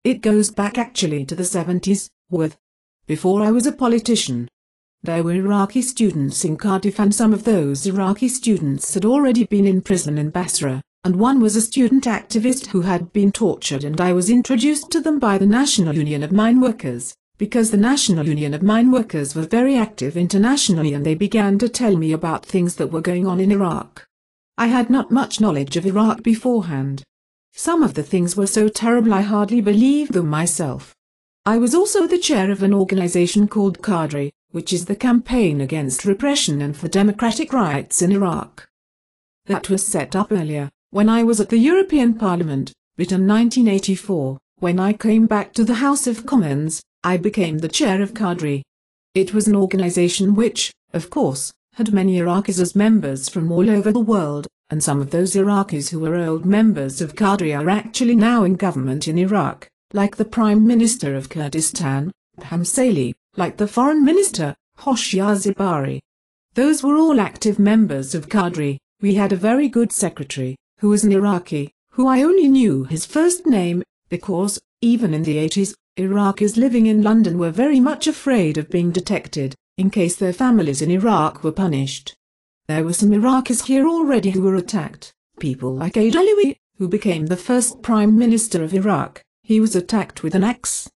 It goes back actually to the 70s, before I was a politician. There were Iraqi students in Cardiff, and some of those Iraqi students had already been in prison in Basra, and one was a student activist who had been tortured, and I was introduced to them by the National Union of Mine Workers, because the National Union of Mine Workers were very active internationally, and they began to tell me about things that were going on in Iraq. I had not much knowledge of Iraq beforehand. Some of the things were so terrible I hardly believed them myself. I was also the chair of an organization called Qadri, which is the Campaign Against Repression and for Democratic Rights in Iraq. That was set up earlier, when I was at the European Parliament, but in 1984, when I came back to the House of Commons, I became the chair of Qadri. It was an organization which, of course, had many Iraqis as members from all over the world, and some of those Iraqis who were old members of Qadri are actually now in government in Iraq, like the Prime Minister of Kurdistan, Hamsali, like the Foreign Minister, Hoshiyar Zebari. Those were all active members of Qadri. We had a very good secretary, who was an Iraqi, who I only knew his first name, because, even in the 80s, Iraqis living in London were very much afraid of being detected, in case their families in Iraq were punished. There were some Iraqis here already who were attacked, people like Alawi, who became the first Prime Minister of Iraq. He was attacked with an axe.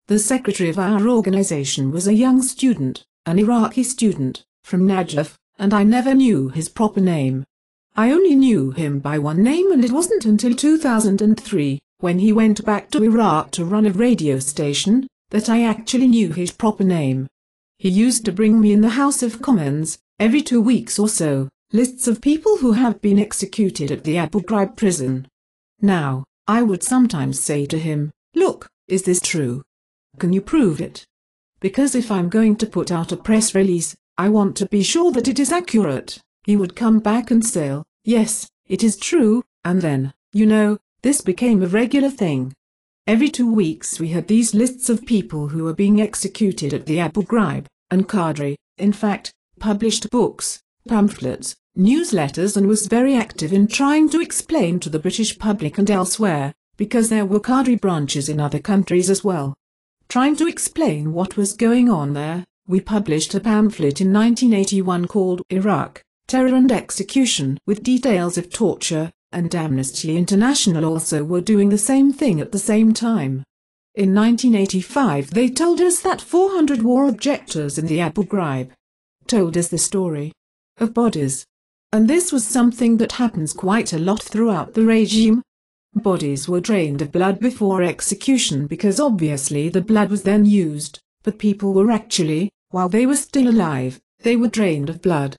The secretary of our organization was a young student, an Iraqi student, from Najaf, and I never knew his proper name. I only knew him by one name, and it wasn't until 2003, when he went back to Iraq to run a radio station, that I actually knew his proper name. He used to bring me in the House of Commons, every 2 weeks or so, lists of people who have been executed at the Abu Ghraib prison. Now, I would sometimes say to him, "Look, is this true? Can you prove it? Because if I'm going to put out a press release, I want to be sure that it is accurate." He would come back and say, "Yes, it is true," and then, this became a regular thing. Every 2 weeks we had these lists of people who were being executed at the Abu Ghraib, and Qadri, in fact, published books, pamphlets, newsletters, and was very active in trying to explain to the British public and elsewhere, because there were Qadri branches in other countries as well. Trying to explain what was going on there, we published a pamphlet in 1981 called Iraq, Terror and Execution, with details of torture, and Amnesty International also were doing the same thing at the same time. In 1985 they told us that 400 war objectors in the Abu Ghraib told us the story of bodies. And this was something that happens quite a lot throughout the regime. Bodies were drained of blood before execution because obviously the blood was then used, but people were actually, while they were still alive, they were drained of blood.